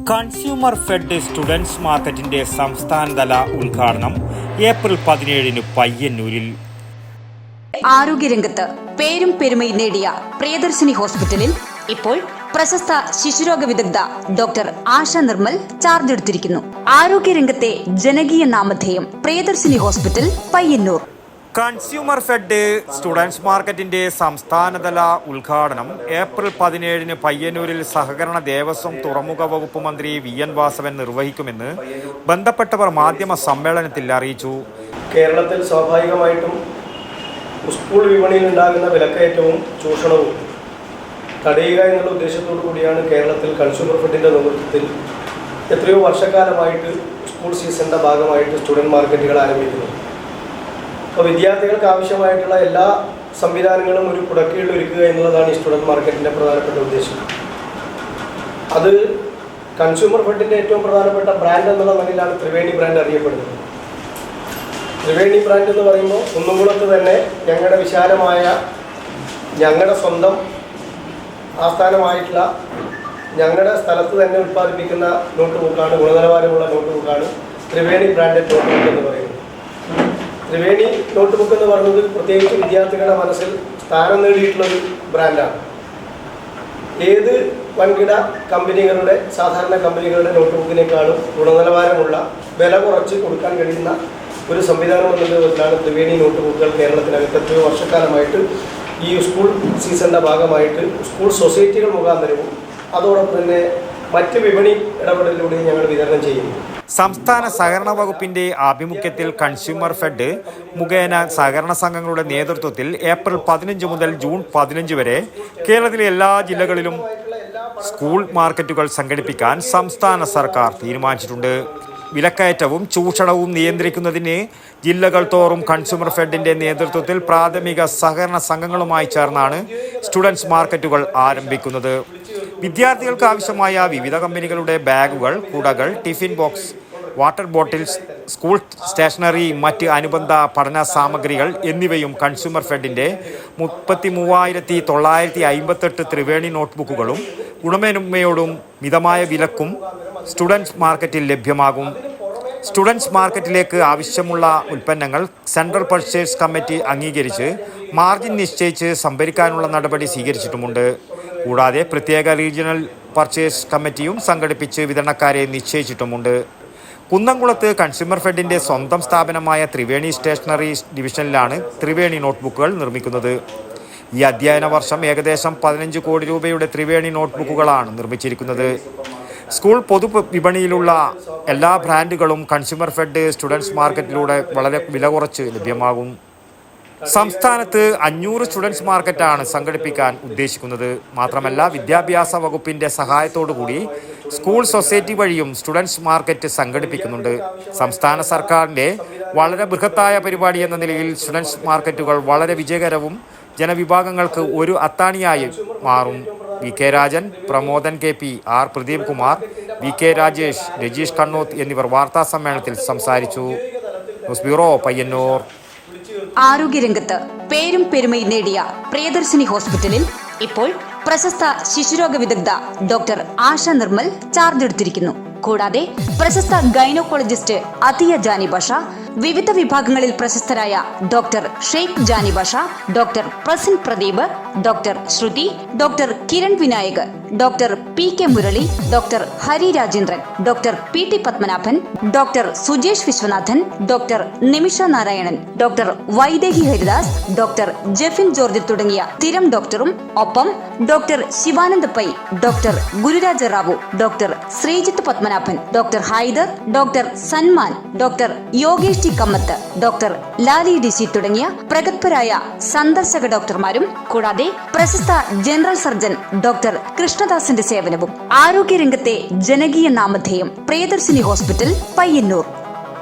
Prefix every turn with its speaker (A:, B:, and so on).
A: Consumer fed students മാർക്കറ്റിന്റെ സംസ്ഥാനതല ഉദ്ഘാടനം ഏപ്രിൽ 17 പയ്യന്നൂരിൽ.
B: ആരോഗ്യരംഗത്ത് പേരും പെരുമയും നേടിയ പ്രിയദർശിനി ഹോസ്പിറ്റലിൽ ഇപ്പോൾ പ്രശസ്ത ശിശുരോഗ വിദഗ്ധ ഡോക്ടർ ആശ നിർമ്മൽ ചാർജ് എടുത്തിരിക്കുന്നു. ആരോഗ്യരംഗത്തെ ജനകീയ നാമധേയം Priyadarshini hospital, Payyanur.
A: Consumer fed students മാർക്കറ്റിന്റെ സംസ്ഥാനതല ഉദ്ഘാടനം ഏപ്രിൽ 17 പയ്യന്നൂരിൽ സഹകരണ ദേവസ്വം തുറമുഖ വകുപ്പ് മന്ത്രി VN വാസവൻ നിർവഹിക്കുമെന്ന് ബന്ധപ്പെട്ടവർ മാധ്യമ സമ്മേളനത്തിൽ അറിയിച്ചു.
C: കേരളത്തിൽ സ്വാഭാവികമായിട്ടും സ്കൂൾ വിപണിയിൽ ഉണ്ടാകുന്ന വിലക്കയറ്റവും ചൂഷണവും തടയുക എന്നുള്ള ഉദ്ദേശത്തോടു കൂടിയാണ് കേരളത്തിൽ കൺസ്യൂമർ ഫെഡിൻ്റെ നേതൃത്വത്തിൽ എത്രയോ വർഷക്കാലമായിട്ട് സ്കൂൾ സീസണിൻ്റെ ഭാഗമായിട്ട് സ്റ്റുഡൻറ് മാർക്കറ്റുകൾ ആരംഭിക്കുന്നത്. അപ്പോൾ വിദ്യാർത്ഥികൾക്ക് ആവശ്യമായിട്ടുള്ള എല്ലാ സംവിധാനങ്ങളും ഒരു കുടക്കീഴിൽ ഒരുക്കുക എന്നുള്ളതാണ് ഈ സ്റ്റുഡൻറ് മാർക്കറ്റിൻ്റെ പ്രധാനപ്പെട്ട ഉദ്ദേശം. അത് കൺസ്യൂമർ ഫെഡിൻ്റെ ഏറ്റവും പ്രധാനപ്പെട്ട ബ്രാൻഡ് എന്നുള്ള നിലയിലാണ് ത്രിവേണി ബ്രാൻഡ് അറിയപ്പെടുന്നത്. ത്രിവേണി ബ്രാൻഡ് എന്ന് പറയുമ്പോൾ കുന്നുംകുളത്ത് തന്നെ ഞങ്ങളുടെ വിശാലമായ ഞങ്ങളുടെ സ്വന്തം ആസ്ഥാനമായിട്ടുള്ള ഞങ്ങളുടെ സ്ഥലത്ത് തന്നെ ഉൽപ്പാദിപ്പിക്കുന്ന നോട്ട് ബുക്കാണ്, ഗുണനിലവാരമുള്ള നോട്ട് ബുക്കാണ് ത്രിവേണി ബ്രാൻഡഡ് നോട്ട് ബുക്ക് എന്ന് പറയുന്നത്. ത്രിവേണി നോട്ട് ബുക്ക് എന്ന് പറയുന്നത് പ്രത്യേകിച്ച് വിദ്യാർത്ഥികളുടെ മനസ്സിൽ സ്ഥാനം നേടിയിട്ടുള്ളൊരു ബ്രാൻഡാണ്. ഏത് വൻകിട കമ്പനികളുടെ സാധാരണ കമ്പനികളുടെ നോട്ട് ബുക്കിനേക്കാളും ഗുണനിലവാരമുള്ള വില കുറച്ച് കൊടുക്കാൻ കഴിയുന്ന ഒരു സംവിധാനം എന്നുള്ള വിധത്തിലാണ് ത്രിവേണി നോട്ട് ബുക്കുകൾ കേരളത്തിനകത്ത് എത്രയോ വർഷക്കാലമായിട്ട് ഈ സ്കൂൾ സീസണിൻ്റെ ഭാഗമായിട്ട് സ്കൂൾ സൊസൈറ്റികൾ മുഖാന്തരവും അതോടൊപ്പം തന്നെ മറ്റ് വിപണി ഇടപെടലിലൂടെയും ഞങ്ങൾ വിതരണം ചെയ്യുന്നു.
A: സംസ്ഥാന സഹകരണ വകുപ്പിന്റെ ആഭിമുഖ്യത്തിൽ കൺസ്യൂമർ ഫെഡ് മുഖേന സഹകരണ സംഘങ്ങളുടെ നേതൃത്വത്തിൽ ഏപ്രിൽ 15 മുതൽ ജൂൺ 15 വരെ കേരളത്തിലെ എല്ലാ ജില്ലകളിലും സ്കൂൾ മാർക്കറ്റുകൾ സംഘടിപ്പിക്കാൻ സംസ്ഥാന സർക്കാർ തീരുമാനിച്ചിട്ടുണ്ട്. വിലക്കയറ്റവും ചൂഷണവും നിയന്ത്രിക്കുന്നതിന് ജില്ലകൾ തോറും കൺസ്യൂമർ ഫെഡിന്റെ നേതൃത്വത്തിൽ പ്രാഥമിക സഹകരണ സംഘങ്ങളുമായി ചേർന്നാണ് സ്റ്റുഡൻസ് മാർക്കറ്റുകൾ ആരംഭിക്കുന്നത്. വിദ്യാർത്ഥികൾക്ക് ആവശ്യമായ വിവിധ കമ്പനികളുടെ ബാഗുകൾ, കുടകൾ, tiffin box, water bottles, school stationery, മറ്റ് അനുബന്ധ പഠന സാമഗ്രികൾ എന്നിവയും കൺസ്യൂമർ ഫെഡിന്റെ 33,958 ത്രിവേണി നോട്ട്ബുക്കുകളും ഗുണമേന്മയോടും മിതമായ വിലക്കും സ്റ്റുഡൻസ് മാർക്കറ്റിൽ ലഭ്യമാകും. സ്റ്റുഡൻസ് മാർക്കറ്റിലേക്ക് ആവശ്യമുള്ള ഉൽപ്പന്നങ്ങൾ സെൻട്രൽ പർച്ചേസ് കമ്മിറ്റി അംഗീകരിച്ച് മാർജിൻ നിശ്ചയിച്ച് സംഭരിക്കാനുള്ള നടപടി സ്വീകരിച്ചിട്ടുമുണ്ട്. കൂടാതെ പ്രത്യേക റീജിയണൽ പർച്ചേസ് കമ്മിറ്റിയും സംഘടിപ്പിച്ച് വിതരണക്കാരെ നിശ്ചയിച്ചിട്ടുമുണ്ട്. കുന്നംകുളത്ത് കൺസ്യൂമർ ഫെഡിന്റെ സ്വന്തം സ്ഥാപനമായ ത്രിവേണി സ്റ്റേഷനറി ഡിവിഷനിലാണ് ത്രിവേണി നോട്ട്ബുക്കുകൾ നിർമ്മിക്കുന്നത്. ഈ അധ്യയന വർഷം ഏകദേശം 15 കോടി രൂപയുടെ ത്രിവേണി നോട്ട്ബുക്കുകളാണ് നിർമ്മിച്ചിരിക്കുന്നത്. സ്കൂൾ പൊതു വിപണിയിലുള്ള എല്ലാ ബ്രാൻഡുകളും കൺസ്യൂമർ ഫെഡ് സ്റ്റുഡൻസ് മാർക്കറ്റിലൂടെ വളരെ വില കുറച്ച് ലഭ്യമാകും. സംസ്ഥാനത്ത് 500 സ്റ്റുഡൻസ് മാർക്കറ്റാണ് സംഘടിപ്പിക്കാൻ ഉദ്ദേശിക്കുന്നത്. മാത്രമല്ല, വിദ്യാഭ്യാസ വകുപ്പിന്റെ സഹായത്തോടുകൂടി സ്കൂൾ സൊസൈറ്റി വഴിയും സ്റ്റുഡൻസ് മാർക്കറ്റ് സംഘടിപ്പിക്കുന്നുണ്ട്. സംസ്ഥാന സർക്കാരിന്റെ വളരെ ബൃഹത്തായ പരിപാടി എന്ന നിലയിൽ സ്റ്റുഡൻസ് മാർക്കറ്റുകൾ വളരെ വിജയകരവും ജനവിഭാഗങ്ങൾക്ക് ഒരു അത്താണിയായി മാറും. VK Rajan, Pramodan KP, R Pradeep Kumar, VK Rajesh, Rajeesh Kannoth എന്നിവർ വാർത്താ സമ്മേളനത്തിൽ സംസാരിച്ചു. News bureau, Payyanur.
B: ആരോഗ്യരംഗത്ത് പേരും പെരുമയും നേടിയ പ്രിയദർശിനി ഹോസ്പിറ്റലിൽ ഇപ്പോൾ പ്രശസ്ത ശിശുരോഗ വിദഗ്ധ ഡോക്ടർ ആശ നിർമ്മൽ ചാർജ് എടുത്തിരിക്കുന്നു. കൂടാതെ പ്രശസ്ത ഗൈനക്കോളജിസ്റ്റ് അതിയ ജാനി ഭാഷ, വിവിധ വിഭാഗങ്ങളിൽ പ്രശസ്തരായ doctor Sheikh Jani Bhasha, doctor Prasin Pradeep, doctor Shruti, doctor Kiran Vinayak, doctor PK Murali, doctor Hari Rajendran, doctor PT Padmanabhan, doctor Sujesh Viswanathan, doctor Nimisha Narayanan, doctor Vaidehi Haridas, doctor Jefin George തുടങ്ങിയ സ്ഥിരം ഡോക്ടറും ഒപ്പം doctor Shivanand Pai, doctor Gururaja Rao, doctor Sreejith Padmanabhan, doctor Haider, doctor Sanman, doctor Yogesh T Kamath, doctor Lali DC തുടങ്ങിയ പ്രഗത്ഭരായ സന്ദർശക ഡോക്ടർമാരും കൂടാതെ പ്രശസ്ത ജനറൽ സർജൻ ഡോക്ടർ കൃഷ്ണദാസിന്റെ സേവനവും. ആരോഗ്യരംഗത്തെ ജനകീയ നാമധേയം പ്രിയദർശിനി ഹോസ്പിറ്റൽ, പയ്യന്നൂർ.